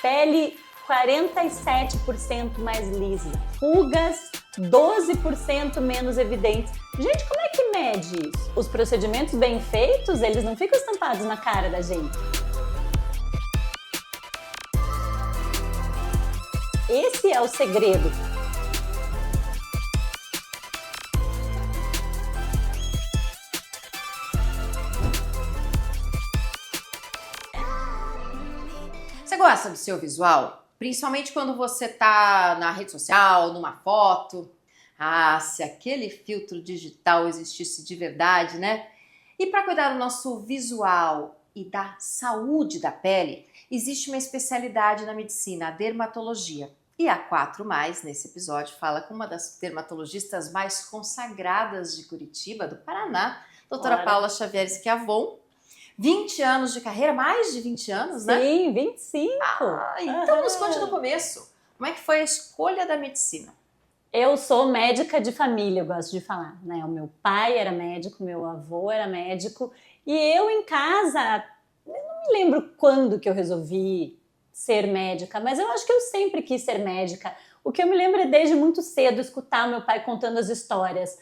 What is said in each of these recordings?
Pele 47% mais lisa. Rugas 12% menos evidentes. Gente, como é que mede isso? Os procedimentos bem feitos, eles não ficam estampados na cara da gente. Esse é o segredo. Você gosta do seu visual? Principalmente quando você tá na rede social, numa foto. Ah, se aquele filtro digital existisse de verdade, né? E para cuidar do nosso visual e da saúde da pele, existe uma especialidade na medicina, a dermatologia. E a 4+, nesse episódio, fala com uma das dermatologistas mais consagradas de Curitiba, do Paraná, doutora Paula Xavier Schiavon. 20 anos de carreira, mais de 20 anos, né? Sim, 25. Então nos conte do começo. Como é que foi a escolha da medicina? Eu sou médica de família, eu gosto de falar, né? O meu pai era médico, meu avô era médico, e eu em casa, eu não me lembro quando que eu resolvi ser médica, mas eu acho que eu sempre quis ser médica. O que eu me lembro é desde muito cedo escutar meu pai contando as histórias.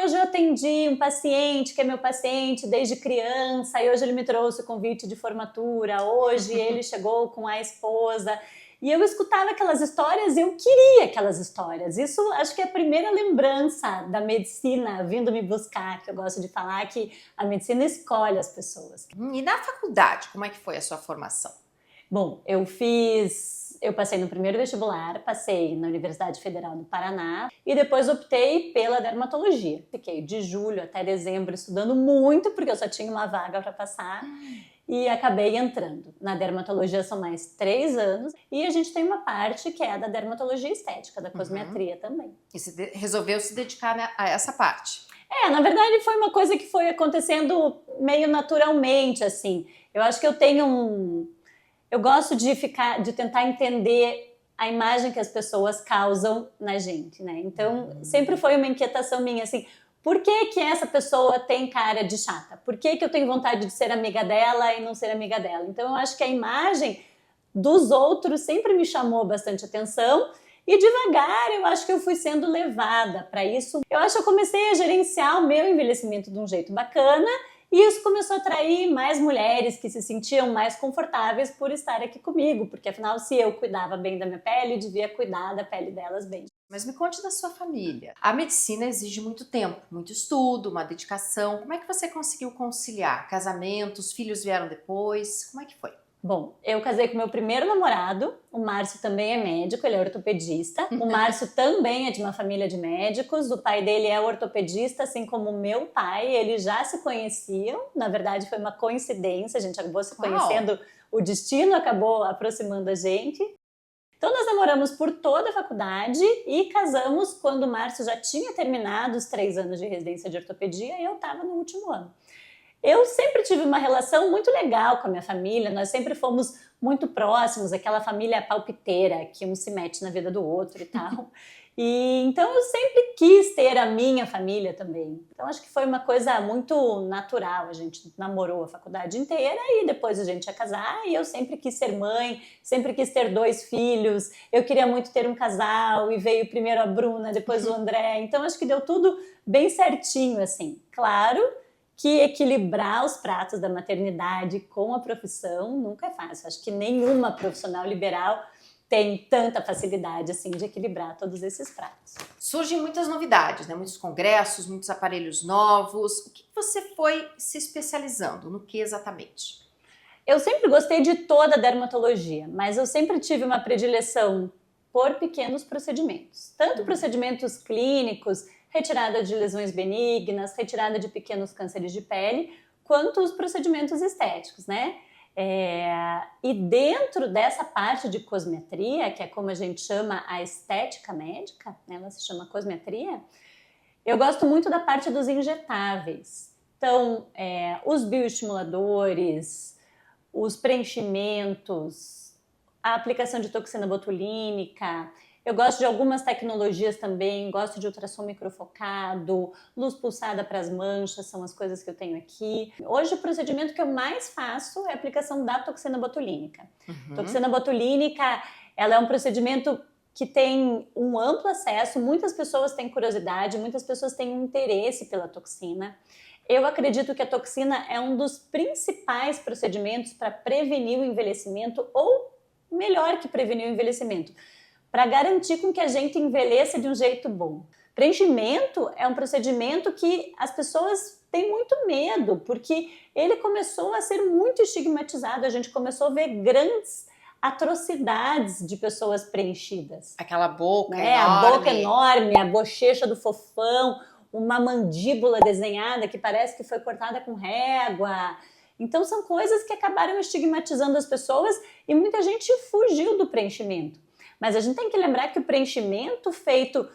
Hoje eu atendi um paciente que é meu paciente desde criança e hoje ele me trouxe o convite de formatura, hoje ele chegou com a esposa. E eu escutava aquelas histórias e eu queria aquelas histórias. Isso acho que é a primeira lembrança da medicina vindo me buscar, que eu gosto de falar que a medicina escolhe as pessoas. E na faculdade, como é que foi a sua formação? Bom, eu passei no primeiro vestibular, passei na Universidade Federal do Paraná e depois optei pela dermatologia. Fiquei de julho até dezembro estudando muito, porque eu só tinha uma vaga para passar. E acabei entrando. Na dermatologia são mais 3 anos e a gente tem uma parte que é a da dermatologia estética, da cosmetria também. E você resolveu se dedicar a essa parte? Na verdade foi uma coisa que foi acontecendo meio naturalmente, assim. Eu acho que eu gosto de tentar entender a imagem que as pessoas causam na gente, né? Então, sempre foi uma inquietação minha, assim, por que essa pessoa tem cara de chata? Por que eu tenho vontade de ser amiga dela e não ser amiga dela? Então, eu acho que a imagem dos outros sempre me chamou bastante atenção e devagar eu acho que eu fui sendo levada para isso. Eu acho que eu comecei a gerenciar o meu envelhecimento de um jeito bacana e isso começou a atrair mais mulheres que se sentiam mais confortáveis por estar aqui comigo, porque afinal, se eu cuidava bem da minha pele, eu devia cuidar da pele delas bem. Mas me conte da sua família. A medicina exige muito tempo, muito estudo, uma dedicação. Como é que você conseguiu conciliar? Casamentos, filhos vieram depois? Como é que foi? Bom, eu casei com meu primeiro namorado, o Márcio também é médico, ele é ortopedista. O Márcio também é de uma família de médicos, o pai dele é ortopedista, assim como o meu pai, eles já se conheciam, na verdade foi uma coincidência, a gente acabou se conhecendo, o destino acabou aproximando a gente. Então nós namoramos por toda a faculdade e casamos quando o Márcio já tinha terminado os 3 anos de residência de ortopedia e eu estava no último ano. Eu sempre tive uma relação muito legal com a minha família, nós sempre fomos muito próximos, aquela família palpiteira que um se mete na vida do outro e tal. Então eu sempre quis ter a minha família também. Então acho que foi uma coisa muito natural, a gente namorou a faculdade inteira e depois a gente ia casar e eu sempre quis ser mãe, sempre quis ter 2 filhos, eu queria muito ter um casal e veio primeiro a Bruna, depois o André, então acho que deu tudo bem certinho assim. Claro que equilibrar os pratos da maternidade com a profissão nunca é fácil. Acho que nenhuma profissional liberal tem tanta facilidade assim de equilibrar todos esses pratos. Surgem muitas novidades, né? Muitos congressos, muitos aparelhos novos. O que você foi se especializando? No que exatamente? Eu sempre gostei de toda a dermatologia, mas eu sempre tive uma predileção por pequenos procedimentos. Tanto procedimentos clínicos, retirada de lesões benignas, retirada de pequenos cânceres de pele, quanto os procedimentos estéticos, né? E dentro dessa parte de cosmetria, que é como a gente chama a estética médica, né? Ela se chama cosmetria, eu gosto muito da parte dos injetáveis. Então, os bioestimuladores, os preenchimentos, a aplicação de toxina botulínica, Eu gosto de algumas tecnologias também, gosto de ultrassom microfocado, luz pulsada para as manchas, são as coisas que eu tenho aqui. Hoje o procedimento que eu mais faço é a aplicação da toxina botulínica. Toxina botulínica, ela é um procedimento que tem um amplo acesso, muitas pessoas têm curiosidade, muitas pessoas têm um interesse pela toxina. Eu acredito que a toxina é um dos principais procedimentos para prevenir o envelhecimento, ou melhor que prevenir o envelhecimento, para garantir com que a gente envelheça de um jeito bom. Preenchimento é um procedimento que as pessoas têm muito medo, porque ele começou a ser muito estigmatizado, a gente começou a ver grandes atrocidades de pessoas preenchidas. Aquela boca enorme. A boca enorme, a bochecha do fofão, uma mandíbula desenhada que parece que foi cortada com régua. Então são coisas que acabaram estigmatizando as pessoas e muita gente fugiu do preenchimento. Mas a gente tem que lembrar que o preenchimento feito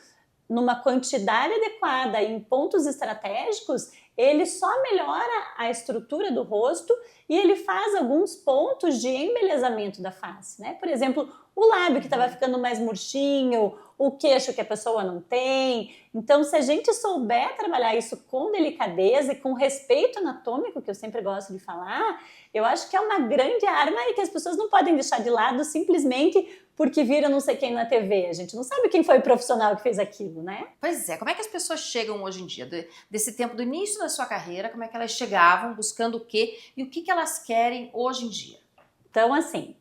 numa quantidade adequada em pontos estratégicos, ele só melhora a estrutura do rosto e ele faz alguns pontos de embelezamento da face, né? Por exemplo, o lábio que estava ficando mais murchinho, o queixo que a pessoa não tem. Então, se a gente souber trabalhar isso com delicadeza e com respeito anatômico, que eu sempre gosto de falar, eu acho que é uma grande arma e que as pessoas não podem deixar de lado simplesmente porque viram não sei quem na TV. A gente não sabe quem foi o profissional que fez aquilo, né? Pois é, como é que as pessoas chegam hoje em dia, desse tempo do início da sua carreira, como é que elas chegavam, buscando o quê e o que elas querem hoje em dia? Então, assim,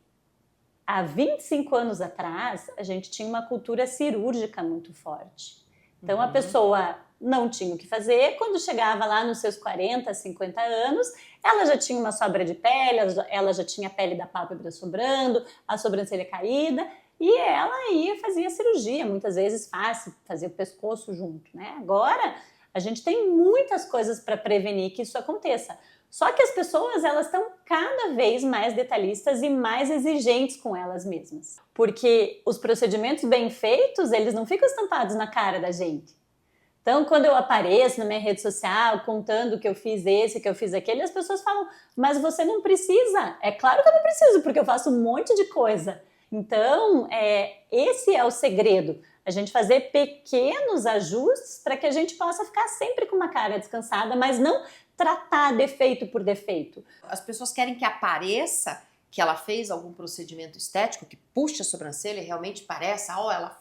há 25 anos atrás, a gente tinha uma cultura cirúrgica muito forte. Então, a pessoa não tinha o que fazer. Quando chegava lá nos seus 40, 50 anos, ela já tinha uma sobra de pele, ela já tinha a pele da pálpebra sobrando, a sobrancelha caída, e ela ia fazer a cirurgia, muitas vezes fácil, fazia o pescoço junto, né? Agora, a gente tem muitas coisas para prevenir que isso aconteça. Só que as pessoas, elas estão cada vez mais detalhistas e mais exigentes com elas mesmas. Porque os procedimentos bem feitos, eles não ficam estampados na cara da gente. Então, quando eu apareço na minha rede social contando que eu fiz esse, que eu fiz aquele, as pessoas falam, mas você não precisa. É claro que eu não preciso, porque eu faço um monte de coisa. Então, esse é o segredo. A gente fazer pequenos ajustes para que a gente possa ficar sempre com uma cara descansada, mas não tratar defeito por defeito. As pessoas querem que apareça que ela fez algum procedimento estético, que puxe a sobrancelha e realmente pareça, ela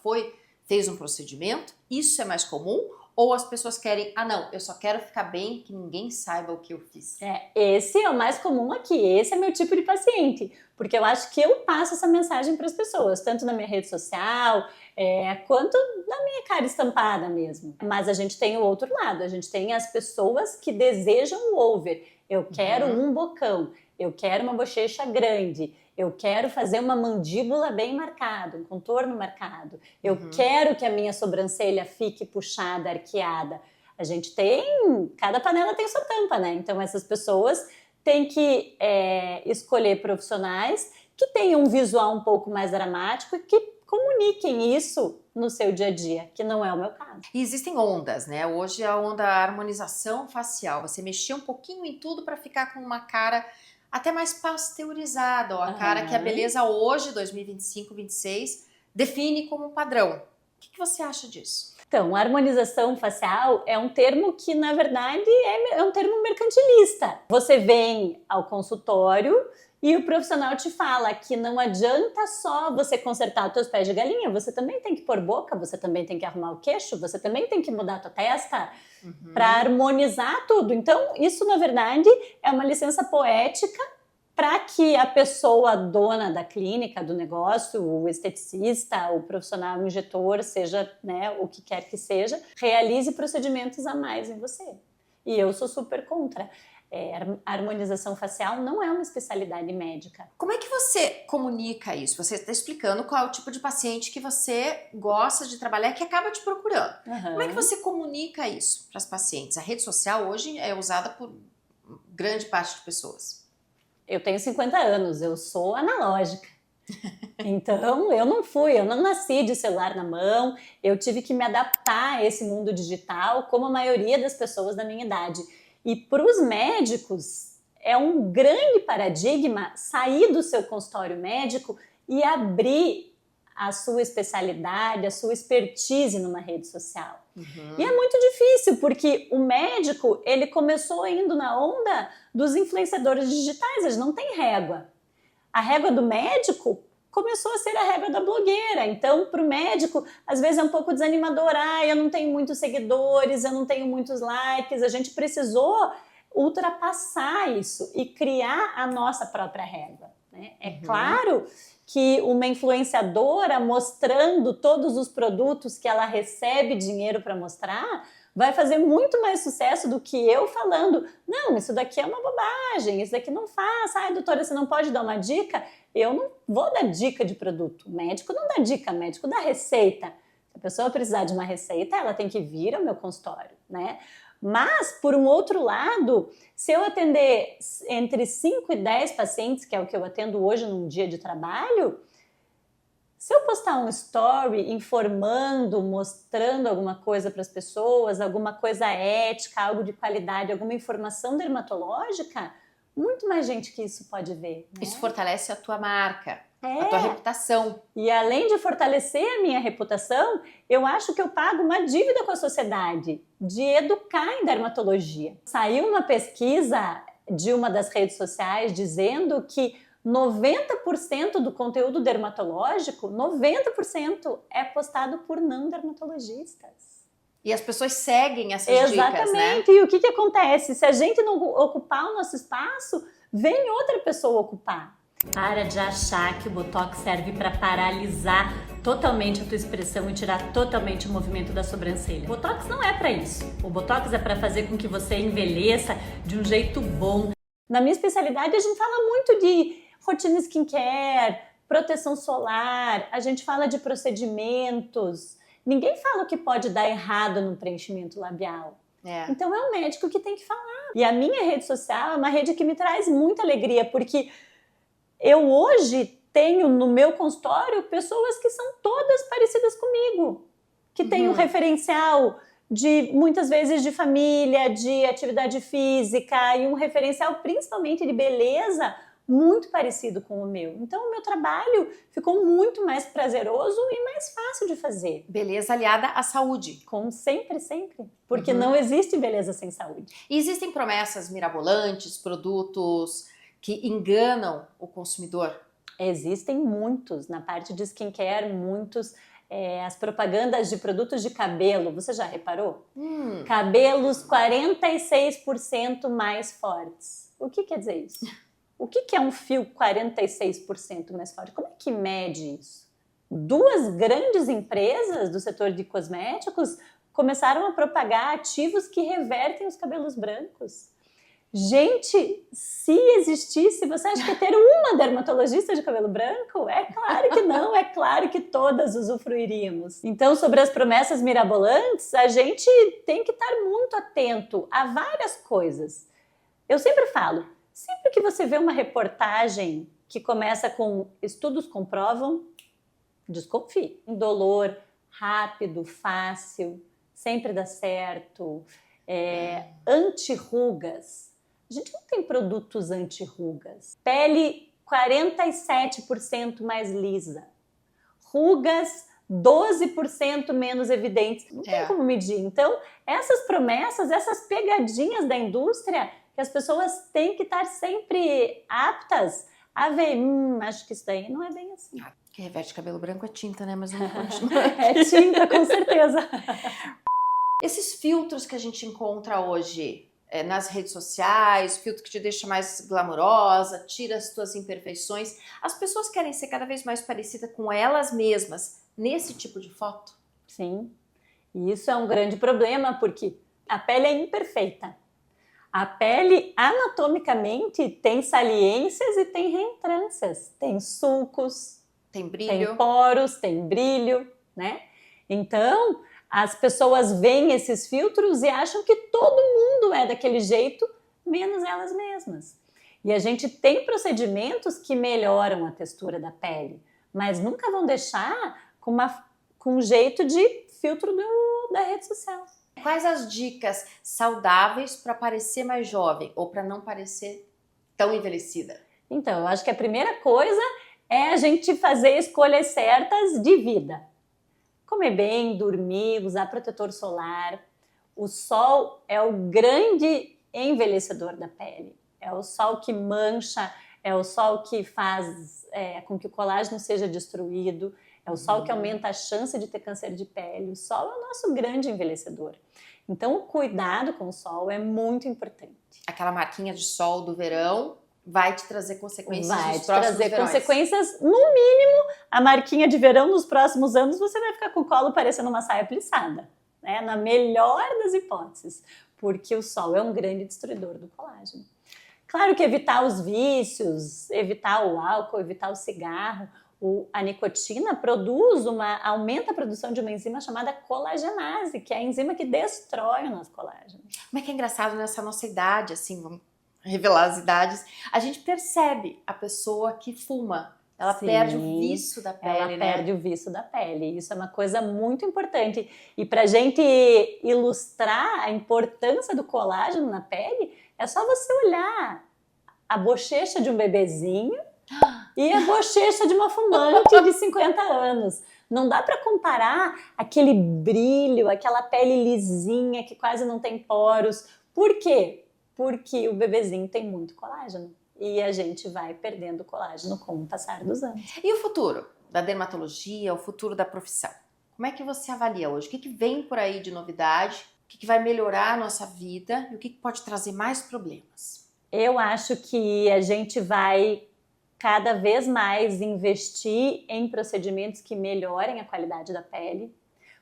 fez um procedimento. Isso é mais comum? Ou as pessoas querem, não, eu só quero ficar bem, que ninguém saiba o que eu fiz? Esse é o mais comum aqui, esse é meu tipo de paciente, porque eu acho que eu passo essa mensagem para as pessoas, tanto na minha rede social, quanto na minha cara estampada mesmo. Mas a gente tem o outro lado, a gente tem as pessoas que desejam o over. Eu quero um bocão, eu quero uma bochecha grande, eu quero fazer uma mandíbula bem marcada, um contorno marcado. Eu quero que a minha sobrancelha fique puxada, arqueada. A gente tem... Cada panela tem sua tampa, né? Então, essas pessoas têm que escolher profissionais que tenham um visual um pouco mais dramático e que comuniquem isso no seu dia a dia, que não é o meu caso. E existem ondas, né? Hoje a onda harmonização facial. Você mexer um pouquinho em tudo para ficar com uma cara até mais pasteurizada, a cara que a beleza hoje, 2025, 2026, define como padrão. O que você acha disso? Então, a harmonização facial é um termo que, na verdade, é um termo mercantilista. Você vem ao consultório e o profissional te fala que não adianta só você consertar os teus pés de galinha, você também tem que pôr boca, você também tem que arrumar o queixo, você também tem que mudar a tua testa para harmonizar tudo. Então, isso, na verdade, é uma licença poética para que a pessoa dona da clínica, do negócio, o esteticista, o profissional, o injetor, seja, né, o que quer que seja, realize procedimentos a mais em você. E eu sou super contra. A harmonização facial não é uma especialidade médica. Como é que você comunica isso? Você está explicando qual é o tipo de paciente que você gosta de trabalhar, que acaba te procurando. Como é que você comunica isso para as pacientes? A rede social hoje é usada por grande parte de pessoas. Eu tenho 50 anos, eu sou analógica. Então, eu não nasci de celular na mão, eu tive que me adaptar a esse mundo digital, como a maioria das pessoas da minha idade. E para os médicos, é um grande paradigma sair do seu consultório médico e abrir a sua especialidade, a sua expertise numa rede social. E é muito difícil, porque o médico, ele começou indo na onda dos influenciadores digitais, eles não têm régua. A régua do médico começou a ser a régua da blogueira. Então, para o médico, às vezes é um pouco desanimador. Eu não tenho muitos seguidores, eu não tenho muitos likes. A gente precisou ultrapassar isso e criar a nossa própria régua, né? É claro que uma influenciadora mostrando todos os produtos que ela recebe dinheiro para mostrar vai fazer muito mais sucesso do que eu falando, não, isso daqui é uma bobagem, isso daqui não faz, doutora, você não pode dar uma dica? Eu não vou dar dica de produto, o médico não dá dica, o médico dá receita. Se a pessoa precisar de uma receita, ela tem que vir ao meu consultório, né? Mas, por um outro lado, se eu atender entre 5 e 10 pacientes, que é o que eu atendo hoje num dia de trabalho, se eu postar um story informando, mostrando alguma coisa para as pessoas, alguma coisa ética, algo de qualidade, alguma informação dermatológica, muito mais gente que isso pode ver, né? Isso fortalece a tua marca, a tua reputação. E além de fortalecer a minha reputação, eu acho que eu pago uma dívida com a sociedade de educar em dermatologia. Saiu uma pesquisa de uma das redes sociais dizendo que 90% do conteúdo dermatológico, 90% é postado por não dermatologistas. E as pessoas seguem essas dicas, né? Exatamente. E o que acontece? Se a gente não ocupar o nosso espaço, vem outra pessoa ocupar. Para de achar que o Botox serve para paralisar totalmente a tua expressão e tirar totalmente o movimento da sobrancelha. O Botox não é para isso. O Botox é para fazer com que você envelheça de um jeito bom. Na minha especialidade, a gente fala muito de rotina skincare, proteção solar, a gente fala de procedimentos. Ninguém fala o que pode dar errado no preenchimento labial. Então é o médico que tem que falar. E a minha rede social é uma rede que me traz muita alegria, porque eu hoje tenho no meu consultório pessoas que são todas parecidas comigo, que têm um referencial de muitas vezes de família, de atividade física e um referencial principalmente de beleza muito parecido com o meu. Então o meu trabalho ficou muito mais prazeroso e mais fácil de fazer. Beleza aliada à saúde. Com sempre, porque não existe beleza sem saúde. E existem promessas mirabolantes, produtos que enganam o consumidor? Existem muitos, na parte de skincare, muitos. As propagandas de produtos de cabelo, você já reparou? Cabelos 46% mais fortes. O que quer dizer isso? O que é um fio 46% mais forte? Como é que mede isso? Duas grandes empresas do setor de cosméticos começaram a propagar ativos que revertem os cabelos brancos. Gente, se existisse, você acha que ter uma dermatologista de cabelo branco? É claro que não, é claro que todas usufruiríamos. Então, sobre as promessas mirabolantes, a gente tem que estar muito atento a várias coisas. Eu sempre falo, sempre que você vê uma reportagem que começa com estudos comprovam, desconfie. Indolor, rápido, fácil, sempre dá certo. Anti-rugas. A gente não tem produtos anti-rugas. Pele 47% mais lisa. Rugas 12% menos evidentes. Não tem como medir. Então, essas promessas, essas pegadinhas da indústria, que as pessoas têm que estar sempre aptas a ver. Acho que isso daí não é bem assim. Que reverte cabelo branco é tinta, né? Mas eu não continuo. É tinta, com certeza. Esses filtros que a gente encontra hoje nas redes sociais, filtro que te deixa mais glamurosa, tira as tuas imperfeições, as pessoas querem ser cada vez mais parecidas com elas mesmas nesse tipo de foto? Sim, e isso é um grande problema, porque a pele é imperfeita. A pele, anatomicamente, tem saliências e tem reentrâncias, tem sulcos, tem brilho, tem poros, tem brilho, né? Então, as pessoas veem esses filtros e acham que todo mundo é daquele jeito, menos elas mesmas. E a gente tem procedimentos que melhoram a textura da pele, mas nunca vão deixar com um jeito de filtro da rede social. Quais as dicas saudáveis para parecer mais jovem ou para não parecer tão envelhecida? Então, eu acho que a primeira coisa é a gente fazer escolhas certas de vida. Comer bem, dormir, usar protetor solar. O sol é o grande envelhecedor da pele. É o sol que mancha, é o sol que faz com que o colágeno seja destruído, é o sol que aumenta a chance de ter câncer de pele. O sol é o nosso grande envelhecedor. Então, o cuidado com o sol é muito importante. Aquela marquinha de sol do verão vai te trazer consequências Vai nos te próximos trazer verões. consequências, no mínimo, a marquinha de verão nos próximos anos, você vai ficar com o colo parecendo uma saia plissada, né? Na melhor das hipóteses, porque o sol é um grande destruidor do colágeno. Claro que evitar os vícios, evitar o álcool, evitar o cigarro, a nicotina aumenta a produção de uma enzima chamada colagenase, que é a enzima que destrói o nosso colágeno. Como é que é engraçado nessa nossa idade, assim, vamos revelar as idades, a gente percebe a pessoa que fuma, ela Sim, perde o viço da pele, ela né? perde o viço da pele. Isso é uma coisa muito importante. E para a gente ilustrar a importância do colágeno na pele, é só você olhar a bochecha de um bebezinho e a bochecha de uma fumante de 50 anos. Não dá para comparar aquele brilho, aquela pele lisinha que quase não tem poros. Por quê? Porque o bebezinho tem muito colágeno e a gente vai perdendo colágeno com o passar dos anos. E o futuro da dermatologia, o futuro da profissão? Como é que você avalia hoje? O que vem por aí de novidade? O que vai melhorar a nossa vida? E o que pode trazer mais problemas? Eu acho que a gente vai cada vez mais investir em procedimentos que melhorem a qualidade da pele,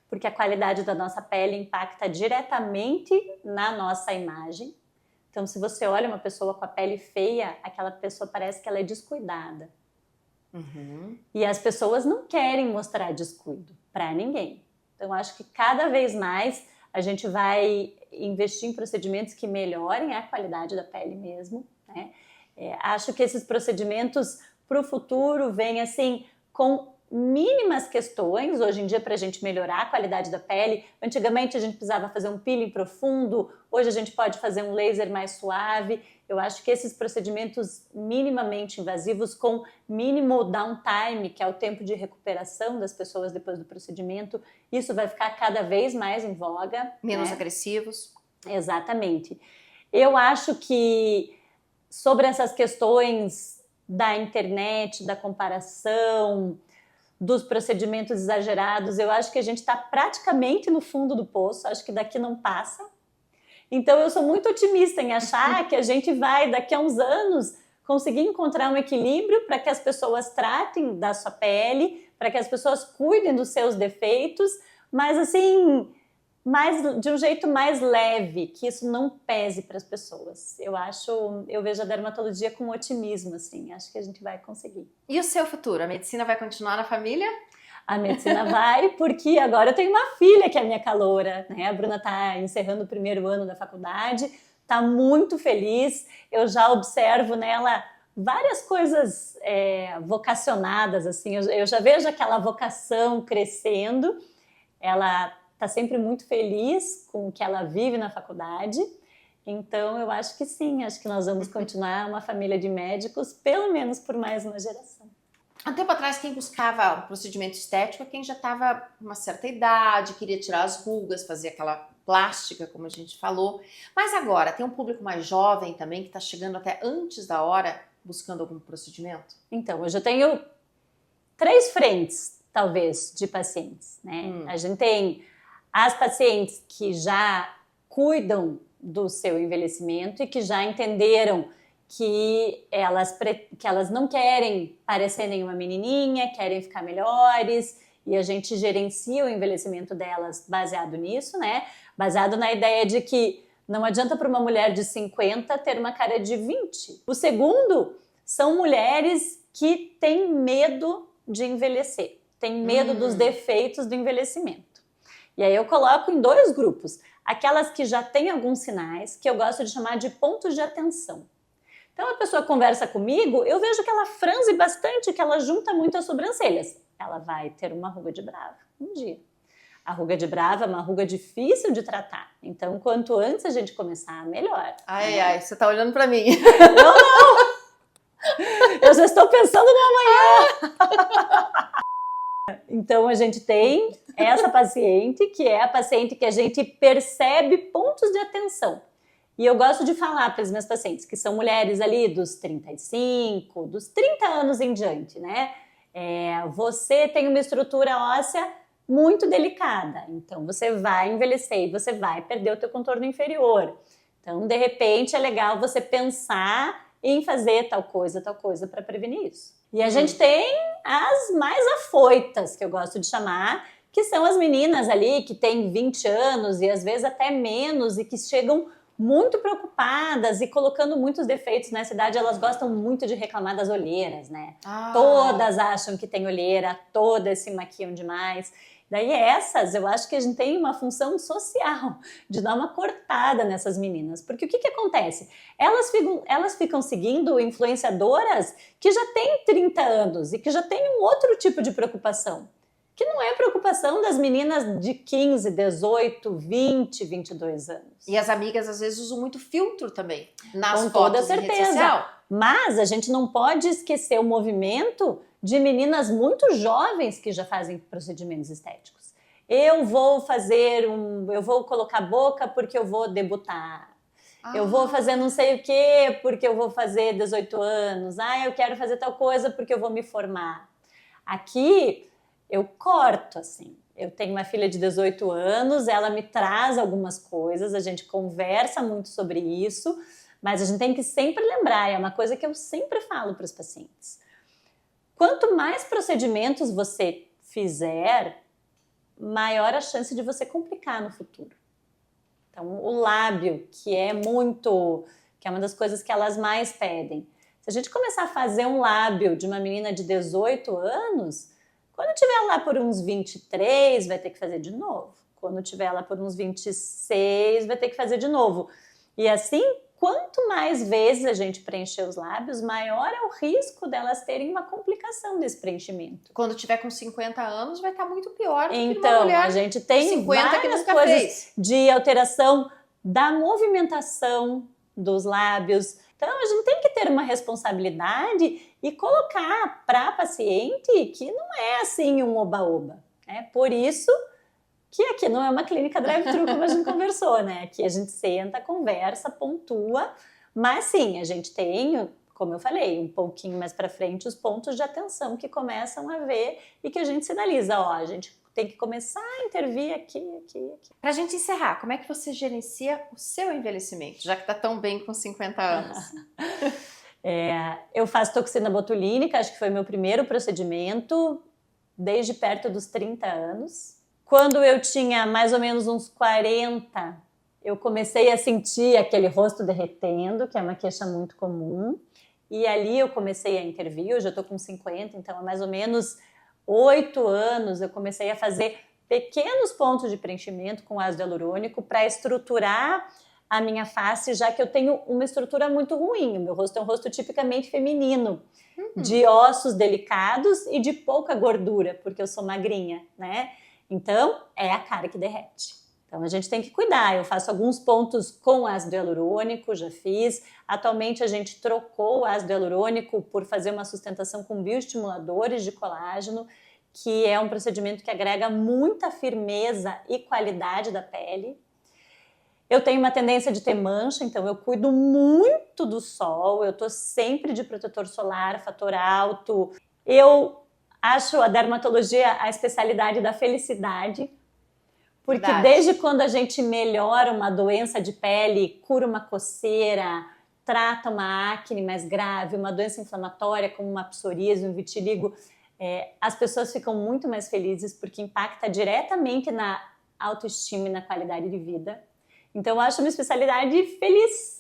porque a qualidade da nossa pele impacta diretamente na nossa imagem. Então, se você olha uma pessoa com a pele feia, aquela pessoa parece que ela é descuidada. E as pessoas não querem mostrar descuido para ninguém. Então, acho que cada vez mais a gente vai investir em procedimentos que melhorem a qualidade da pele mesmo, né? Acho que esses procedimentos para o futuro vêm assim com mínimas questões. Hoje em dia, para a gente melhorar a qualidade da pele, antigamente a gente precisava fazer um peeling profundo, hoje a gente pode fazer um laser mais suave. Eu acho que esses procedimentos minimamente invasivos, com mínimo downtime, que é o tempo de recuperação das pessoas depois do procedimento, isso vai ficar cada vez mais em voga. Menos né? agressivos. Exatamente. Eu acho que sobre essas questões da internet, da comparação, dos procedimentos exagerados, eu acho que a gente está praticamente no fundo do poço, acho que daqui não passa. Então eu sou muito otimista em achar que a gente vai, daqui a uns anos, conseguir encontrar um equilíbrio para que as pessoas tratem da sua pele, para que as pessoas cuidem dos seus defeitos, mas assim, de um jeito mais leve, que isso não pese para as pessoas. Eu vejo a dermatologia com otimismo, assim, acho que a gente vai conseguir. E o seu futuro? A medicina vai continuar na família? A medicina vai, porque agora eu tenho uma filha que é minha caloura, né? A Bruna está encerrando o primeiro ano da faculdade, está muito feliz, eu já observo nela várias coisas vocacionadas, assim, eu já vejo aquela vocação crescendo, ela está sempre muito feliz com o que ela vive na faculdade. Então, eu acho que sim, acho que nós vamos continuar uma família de médicos, pelo menos por mais uma geração. Há um tempo atrás, quem buscava um procedimento estético é quem já estava com uma certa idade, queria tirar as rugas, fazer aquela plástica, como a gente falou. Mas agora, tem um público mais jovem também, que está chegando até antes da hora, buscando algum procedimento? Então, hoje eu tenho 3 frentes, talvez, de pacientes, né? A gente tem as pacientes que já cuidam do seu envelhecimento e que já entenderam que elas não querem parecer nenhuma menininha, querem ficar melhores, e a gente gerencia o envelhecimento delas baseado nisso, né? Baseado na ideia de que não adianta para uma mulher de 50 ter uma cara de 20. O segundo são mulheres que têm medo de envelhecer, têm medo dos defeitos do envelhecimento. E aí eu coloco em 2 grupos. Aquelas que já têm alguns sinais, que eu gosto de chamar de pontos de atenção. Então a pessoa conversa comigo, eu vejo que ela franze bastante, que ela junta muito as sobrancelhas. Ela vai ter uma ruga de brava um dia. A ruga de brava é uma ruga difícil de tratar. Então, quanto antes a gente começar, melhor. Ai, você tá olhando pra mim. Eu não! Eu já estou pensando no amanhã. Então, a gente tem essa paciente, que é a paciente que a gente percebe pontos de atenção. E eu gosto de falar para as minhas pacientes, que são mulheres ali dos 35, dos 30 anos em diante, né? Você tem uma estrutura óssea muito delicada, então você vai envelhecer e você vai perder o teu contorno inferior. Então, de repente, é legal você pensar em fazer tal coisa para prevenir isso. E a gente tem as mais afoitas, que eu gosto de chamar, que são as meninas ali que têm 20 anos e às vezes até menos e que chegam muito preocupadas e colocando muitos defeitos nessa idade. Elas gostam muito de reclamar das olheiras, né? Todas acham que tem olheira, todas se maquiam demais. Daí essas, eu acho que a gente tem uma função social de dar uma cortada nessas meninas. Porque o que acontece? Elas ficam seguindo influenciadoras que já têm 30 anos e que já têm um outro tipo de preocupação. Que não é a preocupação das meninas de 15, 18, 20, 22 anos. E as amigas às vezes usam muito filtro também nas Com fotos toda em rede certeza. social. Mas a gente não pode esquecer o movimento de meninas muito jovens que já fazem procedimentos estéticos. Eu vou colocar boca porque eu vou debutar. Eu vou fazer não sei o quê porque eu vou fazer 18 anos. Eu quero fazer tal coisa porque eu vou me formar. Aqui eu corto, assim. Eu tenho uma filha de 18 anos, ela me traz algumas coisas, a gente conversa muito sobre isso, mas a gente tem que sempre lembrar, é uma coisa que eu sempre falo para os pacientes. Quanto mais procedimentos você fizer, maior a chance de você complicar no futuro. Então, o lábio, que é uma das coisas que elas mais pedem. Se a gente começar a fazer um lábio de uma menina de 18 anos, quando tiver lá por uns 23, vai ter que fazer de novo. Quando tiver lá por uns 26, vai ter que fazer de novo. E assim, quanto mais vezes a gente preencher os lábios, maior é o risco delas terem uma complicação desse preenchimento. Quando tiver com 50 anos, vai estar muito pior do que uma Então, mulher a gente tem 50 que várias nunca coisas fez. de alteração da movimentação dos lábios. Então, a gente tem que ter uma responsabilidade e colocar para a paciente que não é assim um oba-oba. Por isso que aqui não é uma clínica drive-thru, como a gente conversou, né? Aqui a gente senta, conversa, pontua, mas sim, a gente tem, como eu falei, um pouquinho mais para frente, os pontos de atenção que começam a ver e que a gente sinaliza, a gente tem que começar a intervir aqui. Pra gente encerrar, como é que você gerencia o seu envelhecimento, já que tá tão bem com 50 anos? Eu faço toxina botulínica, acho que foi meu primeiro procedimento, desde perto dos 30 anos. Quando eu tinha mais ou menos uns 40, eu comecei a sentir aquele rosto derretendo, que é uma queixa muito comum. E ali eu comecei a intervir, eu já estou com 50, então há mais ou menos 8 anos eu comecei a fazer pequenos pontos de preenchimento com ácido hialurônico para estruturar a minha face, já que eu tenho uma estrutura muito ruim. O meu rosto é um rosto tipicamente feminino, de ossos delicados e de pouca gordura, porque eu sou magrinha, né? Então, é a cara que derrete. Então, a gente tem que cuidar. Eu faço alguns pontos com ácido hialurônico, já fiz. Atualmente, a gente trocou o ácido hialurônico por fazer uma sustentação com bioestimuladores de colágeno, que é um procedimento que agrega muita firmeza e qualidade da pele. Eu tenho uma tendência de ter mancha, então eu cuido muito do sol. Eu tô sempre de protetor solar, fator alto. Eu acho a dermatologia a especialidade da felicidade, porque desde quando a gente melhora uma doença de pele, cura uma coceira, trata uma acne mais grave, uma doença inflamatória como uma psoríase, um vitiligo, as pessoas ficam muito mais felizes porque impacta diretamente na autoestima e na qualidade de vida. Então eu acho uma especialidade feliz.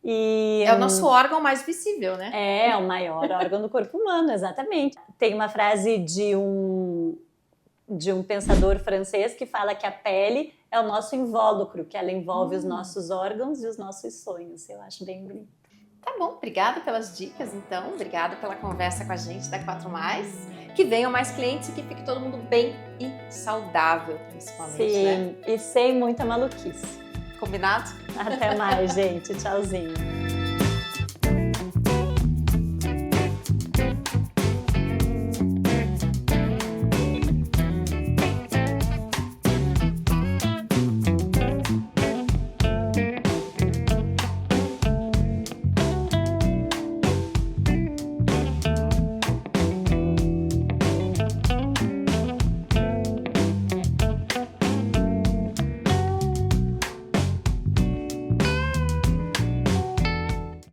É o nosso órgão mais visível, né? É o maior órgão do corpo humano, exatamente. Tem uma frase de um pensador francês que fala que a pele é o nosso invólucro, que ela envolve os nossos órgãos e os nossos sonhos. Eu acho bem bonito. Tá bom, obrigada pelas dicas, então. Obrigada pela conversa com a gente da 4+. Que venham mais clientes e que fique todo mundo bem e saudável, principalmente, Sim, né? e sem muita maluquice. Combinado? Até mais, gente. Tchauzinho.